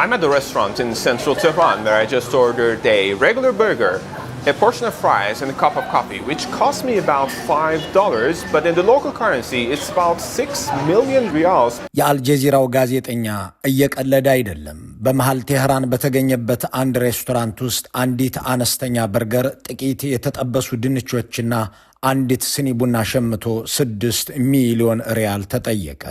I'm at the restaurant in central Tehran where I just ordered a regular burger, a portion of fries and a cup of coffee, which cost me about $5, but in the local currency it's about 6 million riyals. የአልጀዚራው ጋዜጠኛ እየቀለደ አይደለም። በመሃል ቴህራን በተገኘበት አንድ ሬስቶራንት ውስጥ አንዲት አነስተኛ በርገር፣ ጥቂት የተጠበሱ ድንቾችና አንዲት ስኒ ቡና ሸምቶ 6 ሚሊዮን ሪያል ተጠየቀ።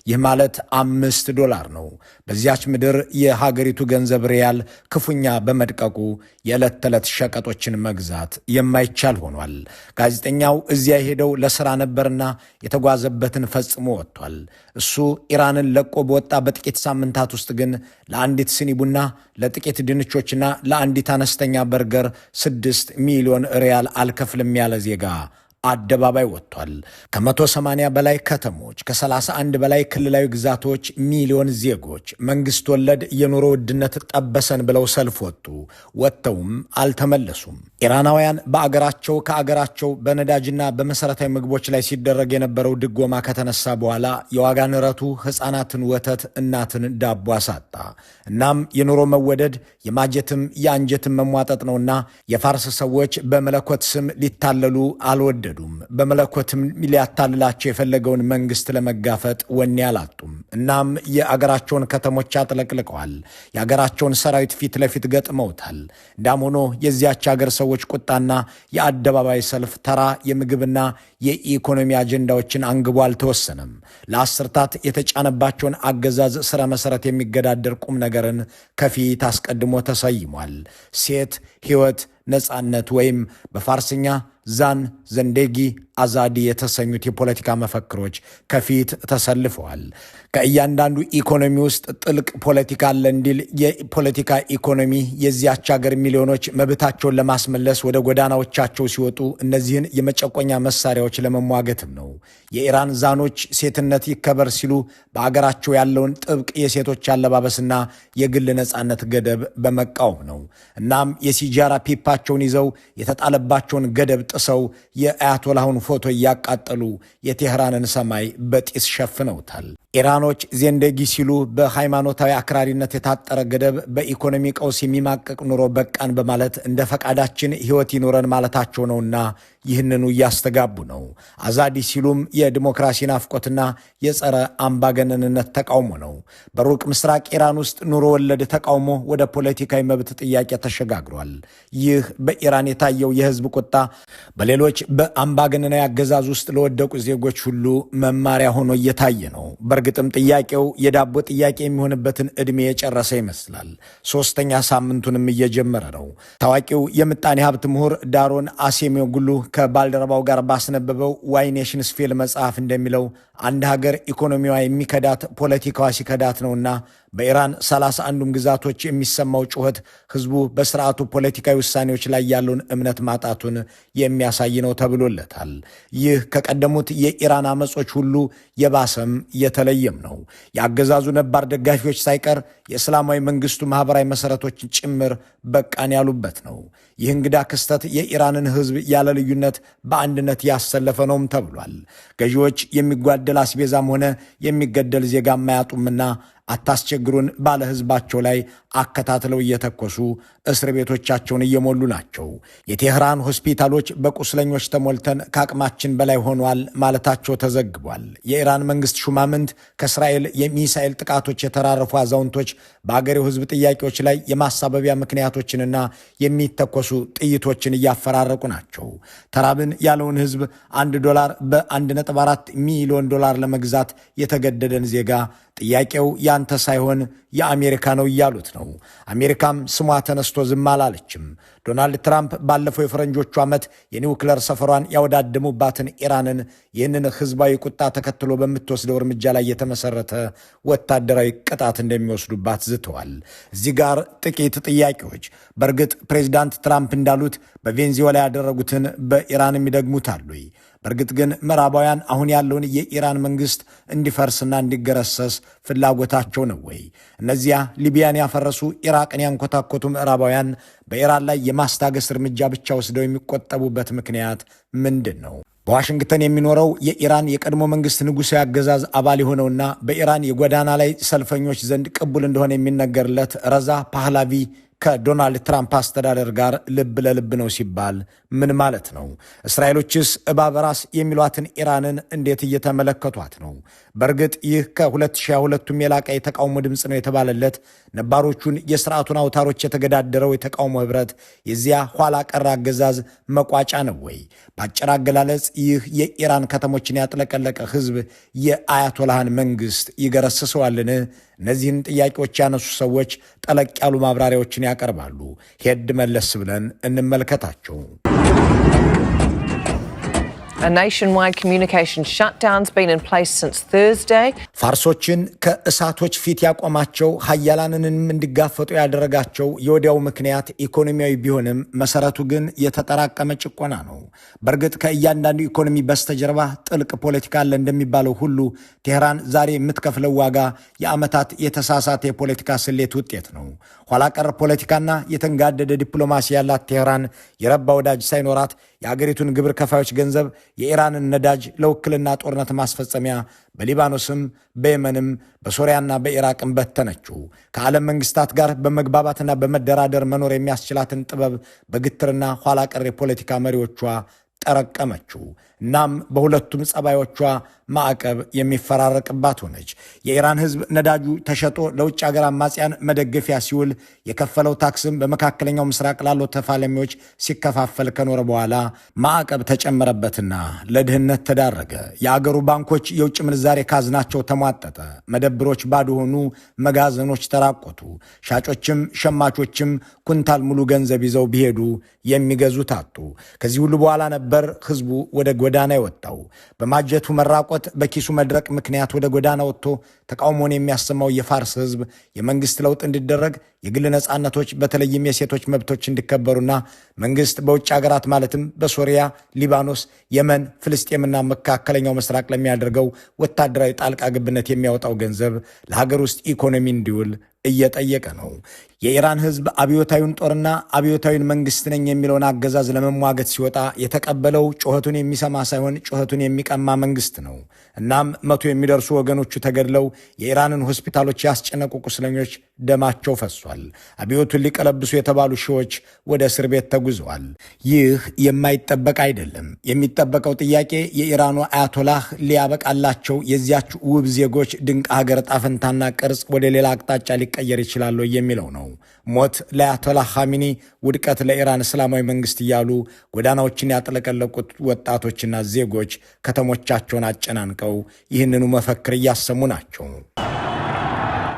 ይህ ማለት $5 ነው። በዚያች ምድር የሀገሪቱ ገንዘብ ሪያል ክፉኛ በመድቀቁ የዕለት ተዕለት ሸቀጦችን መግዛት የማይቻል ሆኗል። ጋዜጠኛው እዚያ ሄደው ለሥራ ነበርና የተጓዘበትን ፈጽሞ ወጥቷል። እሱ ኢራንን ለቆ በወጣ በጥቂት ሳምንታት ውስጥ ግን ለአንዲት ስኒ ቡና፣ ለጥቂት ድንቾችና ለአንዲት አነስተኛ በርገር 6 ሚሊዮን ሪያል አልከፍልም ያለ ዜጋ አደባባይ ወጥቷል። ከ180 በላይ ከተሞች፣ ከ31 በላይ ክልላዊ ግዛቶች ሚሊዮን ዜጎች መንግስት ወለድ የኑሮ ውድነት ጠበሰን ብለው ሰልፍ ወጡ። ወጥተውም አልተመለሱም። ኢራናውያን በአገራቸው ከአገራቸው በነዳጅና በመሰረታዊ ምግቦች ላይ ሲደረግ የነበረው ድጎማ ከተነሳ በኋላ የዋጋ ንረቱ ሕፃናትን ወተት፣ እናትን ዳቦ አሳጣ። እናም የኑሮ መወደድ የማጀትም የአንጀትም መሟጠጥ ነውና የፋርስ ሰዎች በመለኮት ስም ሊታለሉ አልወደዱም። በመለኮትም ሊያታልላቸው የፈለገውን መንግስት ለመጋፈጥ ወኔ አላጡም። እናም የአገራቸውን ከተሞች አጥለቅልቀዋል። የአገራቸውን ሰራዊት ፊት ለፊት ገጥመውታል። እንዳም ሆኖ የዚያች አገር ሰዎች ቁጣና የአደባባይ ሰልፍ ተራ የምግብና የኢኮኖሚ አጀንዳዎችን አንግቦ አልተወሰነም። ለአስርታት የተጫነባቸውን አገዛዝ ስረ መሰረት የሚገዳደር ቁም ነገርን ከፊት አስቀድሞ ተሰይሟል። ሴት፣ ሕይወት፣ ነጻነት ወይም በፋርስኛ ዛን፣ ዘንዴጊ፣ አዛዲ የተሰኙት የፖለቲካ መፈክሮች ከፊት ተሰልፈዋል። ከእያንዳንዱ ኢኮኖሚ ውስጥ ጥልቅ ፖለቲካ አለ እንዲል የፖለቲካ ኢኮኖሚ የዚያች ሀገር ሚሊዮኖች መብታቸውን ለማስመለስ ወደ ጎዳናዎቻቸው ሲወጡ እነዚህን የመጨቆኛ መሳሪያዎች ለመሟገትም ነው። የኢራን ዛኖች ሴትነት ይከበር ሲሉ በአገራቸው ያለውን ጥብቅ የሴቶች አለባበስና የግል ነጻነት ገደብ በመቃወም ነው። እናም የሲጃራ ፒፓቸውን ይዘው የተጣለባቸውን ገደብ ጥሰው የአያቶላሁን ፎቶ እያቃጠሉ የቴህራንን ሰማይ በጢስ ሸፍነውታል። ኢራኖች ዜንዴጊ ሲሉ በሃይማኖታዊ አክራሪነት የታጠረ ገደብ፣ በኢኮኖሚ ቀውስ የሚማቀቅ ኑሮ በቃን በማለት እንደ ፈቃዳችን ሕይወት ይኖረን ማለታቸው ነውና ይህንኑ እያስተጋቡ ነው። አዛዲ ሲሉም የዲሞክራሲ ናፍቆትና የጸረ አምባገነንነት ተቃውሞ ነው። በሩቅ ምስራቅ ኢራን ውስጥ ኑሮ ወለድ ተቃውሞ ወደ ፖለቲካዊ መብት ጥያቄ ተሸጋግሯል። ይህ በኢራን የታየው የህዝብ ቁጣ በሌሎች በአምባገነናዊ አገዛዝ ውስጥ ለወደቁ ዜጎች ሁሉ መማሪያ ሆኖ እየታየ ነው። በእርግጥም ጥያቄው የዳቦ ጥያቄ የሚሆንበትን ዕድሜ የጨረሰ ይመስላል። 3ኛ ሳምንቱንም እየጀመረ ነው። ታዋቂው የምጣኔ ሀብት ምሁር ዳሮን አሴሚዮግሉ ከባልደረባው ጋር ባስነበበው ዋይ ኔሽንስ ፌል መጽሐፍ እንደሚለው አንድ ሀገር ኢኮኖሚዋ የሚከዳት ፖለቲካዋ ሲከዳት ነውና በኢራን 31ዱም ግዛቶች የሚሰማው ጩኸት ህዝቡ በስርዓቱ ፖለቲካዊ ውሳኔዎች ላይ ያለውን እምነት ማጣቱን የሚያሳይ ነው ተብሎለታል። ይህ ከቀደሙት የኢራን አመጾች ሁሉ የባሰም የተለየም ነው። የአገዛዙ ነባር ደጋፊዎች ሳይቀር የእስላማዊ መንግስቱ ማህበራዊ መሰረቶችን ጭምር በቃን ያሉበት ነው። ይህ እንግዳ ክስተት የኢራንን ህዝብ ያለ ልዩነት በአንድነት ያሰለፈ ነውም ተብሏል። ገዢዎች የሚጓደል አስቤዛም ሆነ የሚገደል ዜጋ ማያጡምና አታስቸግሩን ባለ ህዝባቸው ላይ አከታትለው እየተኮሱ እስር ቤቶቻቸውን እየሞሉ ናቸው። የቴህራን ሆስፒታሎች በቁስለኞች ተሞልተን ከአቅማችን በላይ ሆኗል ማለታቸው ተዘግቧል። የኢራን መንግስት ሹማምንት ከእስራኤል የሚሳኤል ጥቃቶች የተራረፉ አዛውንቶች በአገሬው ህዝብ ጥያቄዎች ላይ የማሳበቢያ ምክንያቶችንና የሚተኮሱ ጥይቶችን እያፈራረቁ ናቸው። ተራብን ያለውን ህዝብ $1 በ1.4 ሚሊዮን ዶላር ለመግዛት የተገደደን ዜጋ ጥያቄው ያንተ ሳይሆን የአሜሪካ ነው እያሉት ነው። አሜሪካም ስሟ ተነስቶ ዝም አላለችም። ዶናልድ ትራምፕ ባለፈው የፈረንጆቹ ዓመት የኒውክለር ሰፈሯን ያወዳደሙባትን ኢራንን ይህንን ህዝባዊ ቁጣ ተከትሎ በምትወስደው እርምጃ ላይ የተመሰረተ ወታደራዊ ቅጣት እንደሚወስዱባት ዝተዋል። እዚህ ጋር ጥቂት ጥያቄዎች። በእርግጥ ፕሬዚዳንት ትራምፕ እንዳሉት በቬንዙዌላ ያደረጉትን በኢራንም ይደግሙታሉ? በእርግጥ ግን ምዕራባውያን አሁን ያለውን የኢራን መንግስት እንዲፈርስና እንዲገረሰስ ፍላጎታቸው ነው ወይ? እነዚያ ሊቢያን ያፈረሱ ኢራቅን ያንኮታኮቱ ምዕራባውያን በኢራን ላይ የማስታገስ እርምጃ ብቻ ወስደው የሚቆጠቡበት ምክንያት ምንድን ነው? በዋሽንግተን የሚኖረው የኢራን የቀድሞ መንግስት ንጉሳዊ አገዛዝ አባል የሆነውና በኢራን የጎዳና ላይ ሰልፈኞች ዘንድ ቅቡል እንደሆነ የሚነገርለት ረዛ ፓህላቪ ከዶናልድ ትራምፕ አስተዳደር ጋር ልብ ለልብ ነው ሲባል ምን ማለት ነው? እስራኤሎችስ እባብ ራስ የሚሏትን ኢራንን እንዴት እየተመለከቷት ነው? በእርግጥ ይህ ከ2022ቱም የላቀ የተቃውሞ ድምፅ ነው የተባለለት ነባሮቹን የስርዓቱን አውታሮች የተገዳደረው የተቃውሞ ህብረት የዚያ ኋላ ቀር አገዛዝ መቋጫ ነው ወይ? በአጭር አገላለጽ ይህ የኢራን ከተሞችን ያጥለቀለቀ ህዝብ የአያቶላህን መንግስት ይገረስሰዋልን? እነዚህን ጥያቄዎች ያነሱ ሰዎች ጠለቅ ያሉ ማብራሪያዎችን ያቀርባሉ። ሄድ መለስ ብለን እንመልከታቸው። A nationwide communication shutdown's been in place since Thursday. ፋርሶችን ከእሳቶች ፊት ያቆማቸው ሀያላንንም እንዲጋፈጡ ያደረጋቸው የወዲያው ምክንያት ኢኮኖሚያዊ ቢሆንም መሰረቱ ግን የተጠራቀመ ጭቆና ነው። በእርግጥ ከእያንዳንዱ ኢኮኖሚ በስተጀርባ ጥልቅ ፖለቲካ አለ እንደሚባለው ሁሉ ቴህራን ዛሬ የምትከፍለው ዋጋ የዓመታት የተሳሳተ የፖለቲካ ስሌት ውጤት ነው። ኋላ ቀር ፖለቲካና የተንጋደደ ዲፕሎማሲ ያላት ቴህራን የረባ ወዳጅ ሳይኖራት የአገሪቱን ግብር ከፋዮች ገንዘብ የኢራንን ነዳጅ ለውክልና ጦርነት ማስፈጸሚያ በሊባኖስም በየመንም በሶሪያና በኢራቅም በተነችው። ከዓለም መንግስታት ጋር በመግባባትና በመደራደር መኖር የሚያስችላትን ጥበብ በግትርና ኋላ ቀር የፖለቲካ መሪዎቿ ጠረቀመችው። እናም በሁለቱም ጸባዮቿ ማዕቀብ የሚፈራረቅባት ሆነች። የኢራን ህዝብ ነዳጁ ተሸጦ ለውጭ ሀገር አማጽያን መደገፊያ ሲውል የከፈለው ታክስም በመካከለኛው ምስራቅ ላሉ ተፋላሚዎች ሲከፋፈል ከኖረ በኋላ ማዕቀብ ተጨመረበትና ለድህነት ተዳረገ። የአገሩ ባንኮች የውጭ ምንዛሬ ካዝናቸው ተሟጠጠ። መደብሮች ባዶ ሆኑ። መጋዘኖች ተራቆቱ። ሻጮችም ሸማቾችም ኩንታል ሙሉ ገንዘብ ይዘው ቢሄዱ የሚገዙት አጡ። ከዚህ ሁሉ በኋላ ነበር ህዝቡ ወደ ጎዳና የወጣው። በማጀቱ መራቆት በኪሱ መድረቅ ምክንያት ወደ ጎዳና ወጥቶ ተቃውሞን የሚያሰማው የፋርስ ህዝብ የመንግስት ለውጥ እንዲደረግ፣ የግል ነጻነቶች በተለይም የሴቶች መብቶች እንዲከበሩና መንግስት በውጭ ሀገራት ማለትም በሶሪያ፣ ሊባኖስ፣ የመን፣ ፍልስጤምና መካከለኛው ምስራቅ ለሚያደርገው ወታደራዊ ጣልቃ ገብነት የሚያወጣው ገንዘብ ለሀገር ውስጥ ኢኮኖሚ እንዲውል እየጠየቀ ነው። የኢራን ህዝብ አብዮታዊን ጦርና አብዮታዊን መንግስት ነኝ የሚለውን አገዛዝ ለመሟገት ሲወጣ የተቀበለው ጩኸቱን የሚሰማ ሳይሆን ጩኸቱን የሚቀማ መንግስት ነው። እናም 100 የሚደርሱ ወገኖቹ ተገድለው የኢራንን ሆስፒታሎች ያስጨነቁ ቁስለኞች ደማቸው ፈሷል። አብዮቱን ሊቀለብሱ የተባሉ ሺዎች ወደ እስር ቤት ተጉዘዋል። ይህ የማይጠበቅ አይደለም። የሚጠበቀው ጥያቄ የኢራኑ አያቶላህ ሊያበቃላቸው የዚያች ውብ ዜጎች ድንቅ ሀገር ጣፈንታና ቅርጽ ወደ ሌላ አቅጣጫ ሊቀየር ይችላል የሚለው ነው። ሞት ለአያቶላህ ኻሜኒ፣ ውድቀት ለኢራን እስላማዊ መንግስት እያሉ ጎዳናዎችን ያጥለቀለቁት ወጣቶችና ዜጎች ከተሞቻቸውን አጨናንቀው ይህንኑ መፈክር እያሰሙ ናቸው።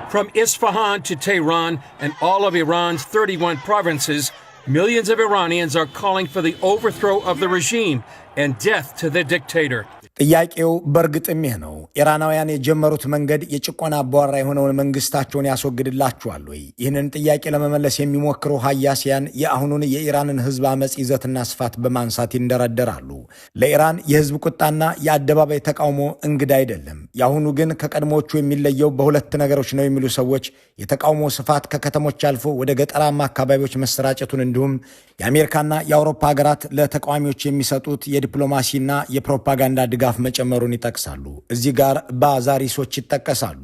From Isfahan to Tehran and all of Iran's 31 provinces, millions of Iranians are calling for the overthrow of the regime and death to the dictator. ጥያቄው በእርግጥም ይህ ነው። ኢራናውያን የጀመሩት መንገድ የጭቆና አባወራ የሆነውን መንግስታቸውን ያስወግድላቸዋል ወይ? ይህንን ጥያቄ ለመመለስ የሚሞክሩ ሀያሲያን የአሁኑን የኢራንን ህዝብ አመፅ ይዘትና ስፋት በማንሳት ይንደረደራሉ። ለኢራን የህዝብ ቁጣና የአደባባይ ተቃውሞ እንግዳ አይደለም። የአሁኑ ግን ከቀድሞዎቹ የሚለየው በሁለት ነገሮች ነው የሚሉ ሰዎች የተቃውሞ ስፋት ከከተሞች አልፎ ወደ ገጠራማ አካባቢዎች መሰራጨቱን እንዲሁም የአሜሪካና የአውሮፓ ሀገራት ለተቃዋሚዎች የሚሰጡት የዲፕሎማሲና የፕሮፓጋንዳ ድጋፍ መጨመሩን ይጠቅሳሉ። እዚህ ጋር ባዛሪሶች ይጠቀሳሉ።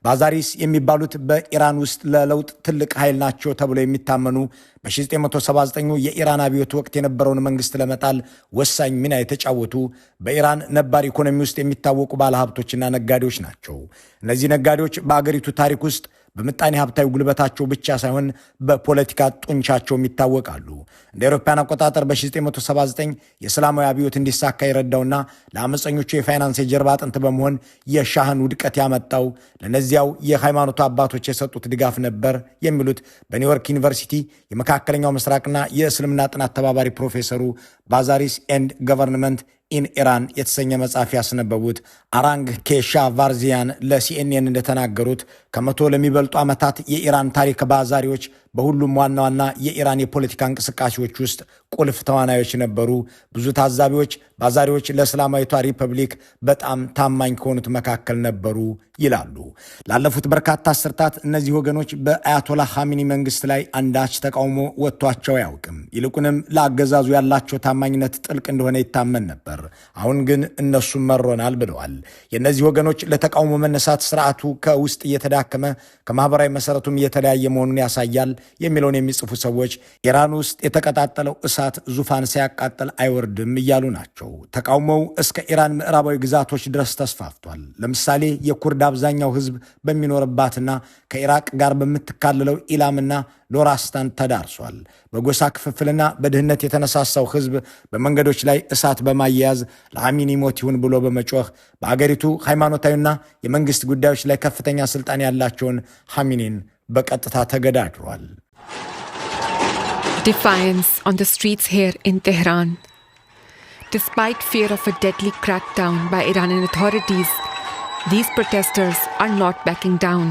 ባዛሪስ የሚባሉት በኢራን ውስጥ ለለውጥ ትልቅ ኃይል ናቸው ተብለው የሚታመኑ በ1979 የኢራን አብዮት ወቅት የነበረውን መንግስት ለመጣል ወሳኝ ሚና የተጫወቱ በኢራን ነባር ኢኮኖሚ ውስጥ የሚታወቁ ባለሀብቶችና ነጋዴዎች ናቸው። እነዚህ ነጋዴዎች በአገሪቱ ታሪክ ውስጥ በምጣኔ ሀብታዊ ጉልበታቸው ብቻ ሳይሆን በፖለቲካ ጡንቻቸውም ይታወቃሉ። እንደ አውሮፓውያን አቆጣጠር በ1979 የእስላማዊ አብዮት እንዲሳካ የረዳውና ለአመፀኞቹ የፋይናንስ የጀርባ አጥንት በመሆን የሻህን ውድቀት ያመጣው ለነዚያው የሃይማኖቱ አባቶች የሰጡት ድጋፍ ነበር የሚሉት በኒውዮርክ ዩኒቨርሲቲ የመካከለኛው ምስራቅና የእስልምና ጥናት ተባባሪ ፕሮፌሰሩ ባዛሪስ ኤንድ ገቨርንመንት ኢን ኢራን የተሰኘ መጽሐፍ ያስነበቡት አራንግ ኬሻቫርዚያን ለሲኤንኤን እንደተናገሩት ከ100 ለሚበልጡ ዓመታት የኢራን ታሪክ ባዛሪዎች በሁሉም ዋና የኢራን የፖለቲካ እንቅስቃሴዎች ውስጥ ቁልፍ ተዋናዮች ነበሩ። ብዙ ታዛቢዎች ባዛሪዎች ለእስላማዊቷ ሪፐብሊክ በጣም ታማኝ ከሆኑት መካከል ነበሩ ይላሉ። ላለፉት በርካታ አስርታት እነዚህ ወገኖች በአያቶላህ ኻሜኒ መንግስት ላይ አንዳች ተቃውሞ ወጥቷቸው አያውቅም። ይልቁንም ለአገዛዙ ያላቸው ታማኝነት ጥልቅ እንደሆነ ይታመን ነበር። አሁን ግን እነሱም መሮናል ብለዋል። የእነዚህ ወገኖች ለተቃውሞ መነሳት ስርዓቱ ከውስጥ እየተዳከመ ከማህበራዊ መሰረቱም እየተለያየ መሆኑን ያሳያል የሚለውን የሚጽፉ ሰዎች ኢራን ውስጥ የተቀጣጠለው እሳት ዙፋን ሳያቃጥል አይወርድም እያሉ ናቸው። ተቃውሞው እስከ ኢራን ምዕራባዊ ግዛቶች ድረስ ተስፋፍቷል። ለምሳሌ የኩርድ አብዛኛው ህዝብ በሚኖርባትና ከኢራቅ ጋር በምትካለለው ኢላምና ሎራስታን ተዳርሷል። በጎሳ ክፍፍልና በድህነት የተነሳሳው ህዝብ በመንገዶች ላይ እሳት በማያያዝ ለኻሜኒ ሞት ይሁን ብሎ በመጮህ በአገሪቱ ሃይማኖታዊና የመንግስት ጉዳዮች ላይ ከፍተኛ ስልጣን ያላቸውን ኻሜኒን በቀጥታ ተገዳድሯል። Defiance on the streets here in Tehran. Despite fear of a deadly crackdown by Iranian authorities, these protesters are not backing down.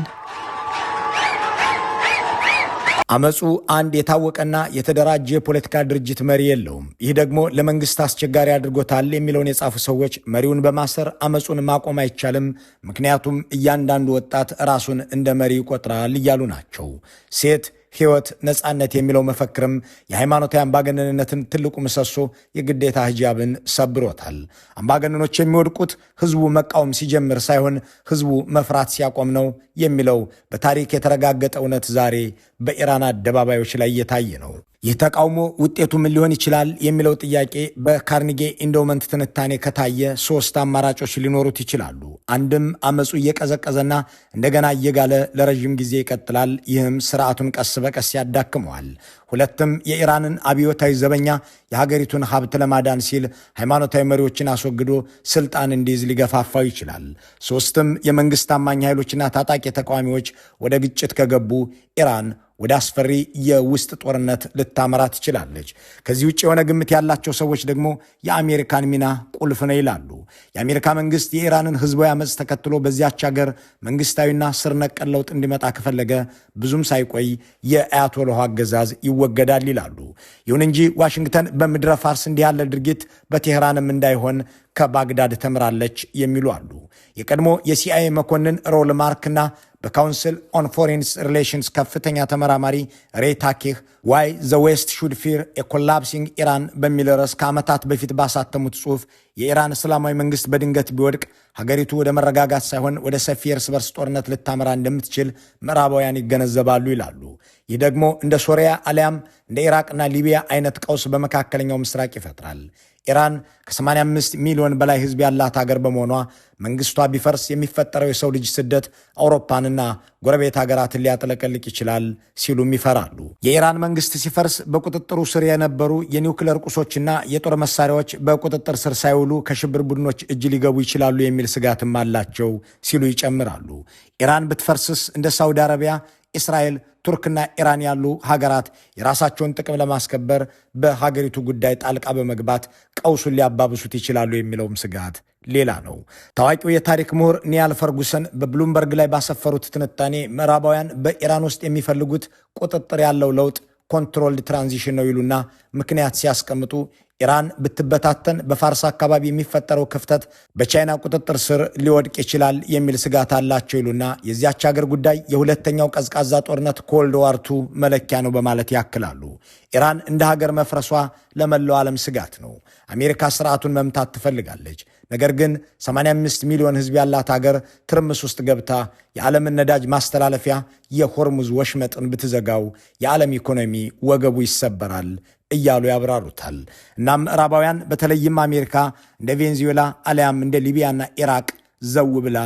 አመጹ አንድ የታወቀና የተደራጀ የፖለቲካ ድርጅት መሪ የለውም። ይህ ደግሞ ለመንግስት አስቸጋሪ አድርጎታል የሚለውን የጻፉ ሰዎች መሪውን በማሰር አመጹን ማቆም አይቻልም፣ ምክንያቱም እያንዳንዱ ወጣት ራሱን እንደ መሪ ይቆጥራል እያሉ ናቸው። ሴት ሕይወት፣ ነጻነት የሚለው መፈክርም የሃይማኖታዊ አምባገነንነትን ትልቁ ምሰሶ የግዴታ ሂጃብን ሰብሮታል። አምባገነኖች የሚወድቁት ህዝቡ መቃወም ሲጀምር ሳይሆን ህዝቡ መፍራት ሲያቆም ነው የሚለው በታሪክ የተረጋገጠ እውነት ዛሬ በኢራን አደባባዮች ላይ እየታየ ነው። ይህ ተቃውሞ ውጤቱ ምን ሊሆን ይችላል የሚለው ጥያቄ በካርኒጌ ኢንዶመንት ትንታኔ ከታየ 3 አማራጮች ሊኖሩት ይችላሉ። አንድም አመጹ እየቀዘቀዘና እንደገና እየጋለ ለረጅም ጊዜ ይቀጥላል። ይህም ስርዓቱን ቀስ በቀስ ያዳክመዋል። ሁለትም የኢራንን አብዮታዊ ዘበኛ የሀገሪቱን ሀብት ለማዳን ሲል ሃይማኖታዊ መሪዎችን አስወግዶ ስልጣን እንዲይዝ ሊገፋፋው ይችላል። ሶስትም የመንግስት ታማኝ ኃይሎችና ታጣቂ ተቃዋሚዎች ወደ ግጭት ከገቡ ኢራን ወደ አስፈሪ የውስጥ ጦርነት ልታመራ ትችላለች። ከዚህ ውጭ የሆነ ግምት ያላቸው ሰዎች ደግሞ የአሜሪካን ሚና ቁልፍ ነው ይላሉ። የአሜሪካ መንግስት የኢራንን ህዝባዊ አመጽ ተከትሎ በዚያች ሀገር መንግስታዊና ስር ነቀል ለውጥ እንዲመጣ ከፈለገ ብዙም ሳይቆይ የአያቶላህ አገዛዝ ይወገዳል ይላሉ። ይሁን እንጂ ዋሽንግተን በምድረ ፋርስ እንዲህ ያለ ድርጊት በቴህራንም እንዳይሆን ከባግዳድ ተምራለች የሚሉ አሉ። የቀድሞ የሲአይኤ መኮንን ሮል ማርክና በካውንስል ኦን ፎሬን ሪሌሽንስ ከፍተኛ ተመራማሪ ሬ ታኬህ ዋይ ዘ ዌስት ሹድ ፊር ኤ ኮላፕሲንግ ኢራን በሚል ርዕስ ከዓመታት በፊት ባሳተሙት ጽሑፍ የኢራን እስላማዊ መንግስት በድንገት ቢወድቅ ሀገሪቱ ወደ መረጋጋት ሳይሆን ወደ ሰፊ እርስ በርስ ጦርነት ልታመራ እንደምትችል ምዕራባውያን ይገነዘባሉ ይላሉ። ይህ ደግሞ እንደ ሶሪያ አሊያም እንደ ኢራቅና ሊቢያ አይነት ቀውስ በመካከለኛው ምስራቅ ይፈጥራል። ኢራን ከ85 ሚሊዮን በላይ ህዝብ ያላት ሀገር በመሆኗ መንግስቷ ቢፈርስ የሚፈጠረው የሰው ልጅ ስደት አውሮፓንና ጎረቤት ሀገራትን ሊያጥለቀልቅ ይችላል ሲሉም ይፈራሉ። የኢራን መንግስት ሲፈርስ በቁጥጥሩ ስር የነበሩ የኒውክሌር ቁሶችና የጦር መሳሪያዎች በቁጥጥር ስር ሳይውሉ ከሽብር ቡድኖች እጅ ሊገቡ ይችላሉ የሚል ስጋትም አላቸው ሲሉ ይጨምራሉ። ኢራን ብትፈርስስ እንደ ሳውዲ አረቢያ፣ እስራኤል፣ ቱርክና ኢራን ያሉ ሀገራት የራሳቸውን ጥቅም ለማስከበር በሀገሪቱ ጉዳይ ጣልቃ በመግባት ቀውሱን ሊያባብሱት ይችላሉ የሚለውም ስጋት ሌላ ነው። ታዋቂው የታሪክ ምሁር ኒያል ፈርጉሰን በብሉምበርግ ላይ ባሰፈሩት ትንታኔ ምዕራባውያን በኢራን ውስጥ የሚፈልጉት ቁጥጥር ያለው ለውጥ ኮንትሮልድ ትራንዚሽን ነው ይሉና ምክንያት ሲያስቀምጡ ኢራን ብትበታተን በፋርስ አካባቢ የሚፈጠረው ክፍተት በቻይና ቁጥጥር ስር ሊወድቅ ይችላል የሚል ስጋት አላቸው ይሉና የዚያች ሀገር ጉዳይ የሁለተኛው ቀዝቃዛ ጦርነት ኮልድ ዋር 2 መለኪያ ነው በማለት ያክላሉ። ኢራን እንደ ሀገር መፍረሷ ለመላው ዓለም ስጋት ነው። አሜሪካ ስርዓቱን መምታት ትፈልጋለች። ነገር ግን 85 ሚሊዮን ህዝብ ያላት ሀገር ትርምስ ውስጥ ገብታ የዓለምን ነዳጅ ማስተላለፊያ የሆርሙዝ ወሽመጥን ብትዘጋው የዓለም ኢኮኖሚ ወገቡ ይሰበራል እያሉ ያብራሩታል። እናም ምዕራባውያን በተለይም አሜሪካ እንደ ቬንዙዌላ አሊያም እንደ ሊቢያና ኢራቅ ዘው ብላ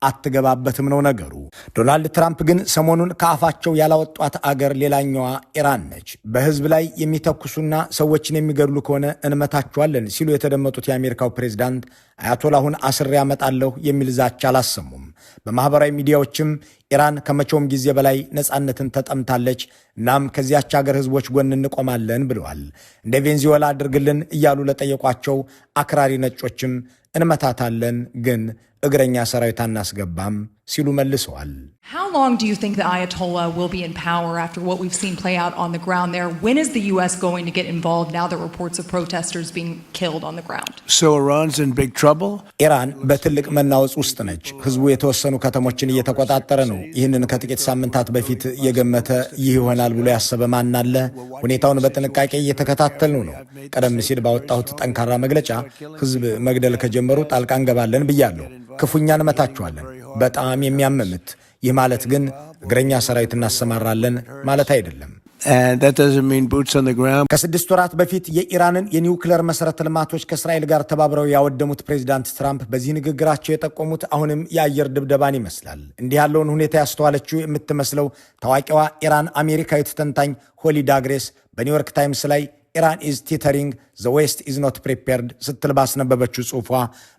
አትገባበትም ነው ነገሩ። ዶናልድ ትራምፕ ግን ሰሞኑን ከአፋቸው ያላወጧት አገር ሌላኛዋ ኢራን ነች። በህዝብ ላይ የሚተኩሱና ሰዎችን የሚገድሉ ከሆነ እንመታቸዋለን ሲሉ የተደመጡት የአሜሪካው ፕሬዝዳንት አያቶላሁን አስሬ ያመጣለሁ የሚል ዛቻ አላሰሙም። በማህበራዊ ሚዲያዎችም ኢራን ከመቼውም ጊዜ በላይ ነጻነትን ተጠምታለች፣ እናም ከዚያች ሀገር ህዝቦች ጎን እንቆማለን ብለዋል። እንደ ቬንዙዌላ አድርግልን እያሉ ለጠየቋቸው አክራሪ ነጮችም እንመታታለን ግን እግረኛ ሰራዊት አናስገባም ሲሉ መልሰዋል። How long do you think the Ayatollah will be in power after what we've seen play out on the ground there? When is the US going to get involved now that reports of protesters being killed on the ground? So Iran's in big trouble? ኢራን በትልቅ መናወጽ ውስጥ ነች። ህዝቡ የተወሰኑ ከተሞችን እየተቆጣጠረ ነው። ይህንን ከጥቂት ሳምንታት በፊት የገመተ ይህ ይሆናል ብሎ ያሰበ ማን አለ? ሁኔታውን በጥንቃቄ እየተከታተልን ነው። ቀደም ሲል ባወጣሁት ጠንካራ መግለጫ ህዝብ መግደል ከጀመሩ ጣልቃ እንገባለን ብያለሁ። ክፉኛ እንመታቸዋለን። በጣም የሚያመምት። ይህ ማለት ግን እግረኛ ሰራዊት እናሰማራለን ማለት አይደለም። And that doesn't mean boots on the ground. ከ6 ወራት በፊት የኢራንን የኒውክሌር መሰረተ ልማቶች ከእስራኤል ጋር ተባብረው ያወደሙት ፕሬዚዳንት ትራምፕ በዚህ ንግግራቸው የጠቆሙት አሁንም የአየር ድብደባን ይመስላል። እንዲህ ያለውን ሁኔታ ያስተዋለችው የምትመስለው ታዋቂዋ ኢራን አሜሪካዊት ተንታኝ ሆሊ ዳግሬስ በኒውዮርክ ታይምስ ላይ ኢራን ኢዝ ቲተሪንግ ዘ ዌስት ኢዝ ኖት ፕሪፔርድ ስትል ባስነበበችው ጽሑፏ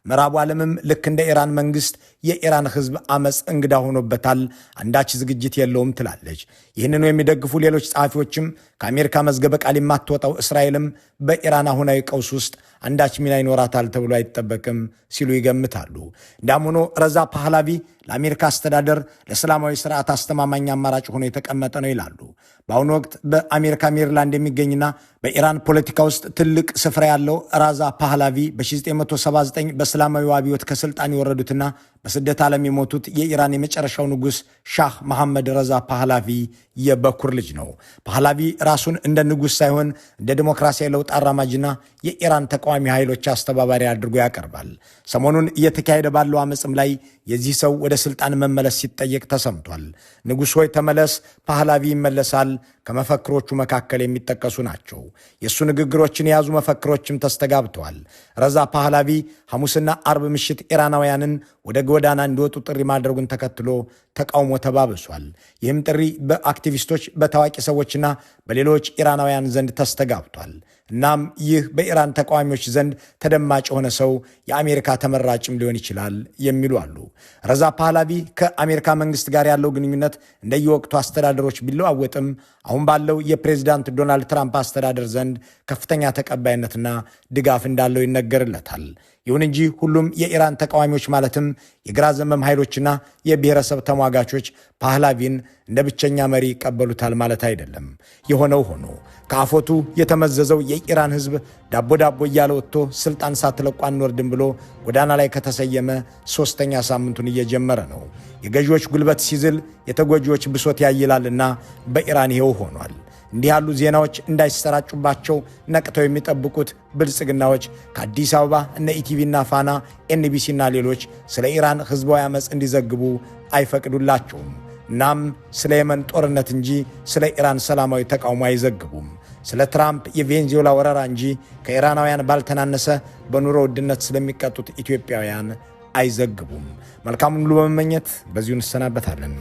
ምዕራቡ ዓለምም ልክ እንደ ኢራን መንግስት የኢራን ህዝብ አመፅ እንግዳ ሆኖበታል፣ አንዳች ዝግጅት የለውም ትላለች። ይህንኑ የሚደግፉ ሌሎች ጸሐፊዎችም ከአሜሪካ መዝገበ ቃል የማትወጣው እስራኤልም በኢራን አሁናዊ ቀውስ ውስጥ አንዳች ሚና ይኖራታል ተብሎ አይጠበቅም ሲሉ ይገምታሉ። እንዳም ሆኖ ረዛ ፓህላቪ ለአሜሪካ አስተዳደር ለሰላማዊ ስርዓት አስተማማኝ አማራጭ ሆኖ የተቀመጠ ነው ይላሉ። በአሁኑ ወቅት በአሜሪካ ሜሪላንድ የሚገኝና በኢራን ፖለቲካ ውስጥ ትልቅ ስፍራ ያለው ራዛ ፓህላቪ በ1979 በእስላማዊ አብዮት ከስልጣን የወረዱትና በስደት ዓለም የሞቱት የኢራን የመጨረሻው ንጉሥ ሻህ መሐመድ ረዛ ፓህላቪ የበኩር ልጅ ነው። ፓህላቪ ራሱን እንደ ንጉሥ ሳይሆን እንደ ዲሞክራሲያዊ ለውጥ አራማጅና የኢራን ተቃዋሚ ኃይሎች አስተባባሪ አድርጎ ያቀርባል። ሰሞኑን እየተካሄደ ባለው አመፅም ላይ የዚህ ሰው ወደ ስልጣን መመለስ ሲጠየቅ ተሰምቷል። ንጉሥ ሆይ ተመለስ፣ ፓህላቪ ይመለሳል ከመፈክሮቹ መካከል የሚጠቀሱ ናቸው። የእሱ ንግግሮችን የያዙ መፈክሮችም ተስተጋብተዋል። ረዛ ፓህላቪ ሐሙስና አርብ ምሽት ኢራናውያንን ወደ ጎዳና እንዲወጡ ጥሪ ማድረጉን ተከትሎ ተቃውሞ ተባብሷል። ይህም ጥሪ በአክቲቪስቶች በታዋቂ ሰዎችና በሌሎች ኢራናውያን ዘንድ ተስተጋብቷል። እናም ይህ በኢራን ተቃዋሚዎች ዘንድ ተደማጭ የሆነ ሰው የአሜሪካ ተመራጭም ሊሆን ይችላል የሚሉ አሉ። ረዛ ፓህላቪ ከአሜሪካ መንግስት ጋር ያለው ግንኙነት እንደየወቅቱ አስተዳደሮች ቢለዋወጥም አሁን ባለው የፕሬዚዳንት ዶናልድ ትራምፕ አስተዳደር ዘንድ ከፍተኛ ተቀባይነትና ድጋፍ እንዳለው ይነገርለታል። ይሁን እንጂ ሁሉም የኢራን ተቃዋሚዎች ማለትም የግራ ዘመም ኃይሎችና የብሔረሰብ ተሟጋቾች ፓህላቪን እንደ ብቸኛ መሪ ይቀበሉታል ማለት አይደለም። የሆነው ሆኖ ከአፎቱ የተመዘዘው የኢራን ህዝብ ዳቦ ዳቦ እያለ ወጥቶ ስልጣን ሳትለቁ አንወርድም ብሎ ጎዳና ላይ ከተሰየመ 3ኛ ሳምንቱን እየጀመረ ነው። የገዢዎች ጉልበት ሲዝል የተጎጂዎች ብሶት ያይላልና በኢራን ይሄው ሆኗል። እንዲህ ያሉ ዜናዎች እንዳይሰራጩባቸው ነቅተው የሚጠብቁት ብልጽግናዎች ከአዲስ አበባ እነ ኢቲቪና ፋና፣ ኤንቢሲና ሌሎች ስለ ኢራን ህዝባዊ አመፅ እንዲዘግቡ አይፈቅዱላቸውም። እናም ስለ የመን ጦርነት እንጂ ስለ ኢራን ሰላማዊ ተቃውሞ አይዘግቡም። ስለ ትራምፕ የቬንዙዌላ ወረራ እንጂ ከኢራናውያን ባልተናነሰ በኑሮ ውድነት ስለሚቀጡት ኢትዮጵያውያን አይዘግቡም። መልካሙን ሁሉ በመመኘት በዚሁ እንሰናበታለን።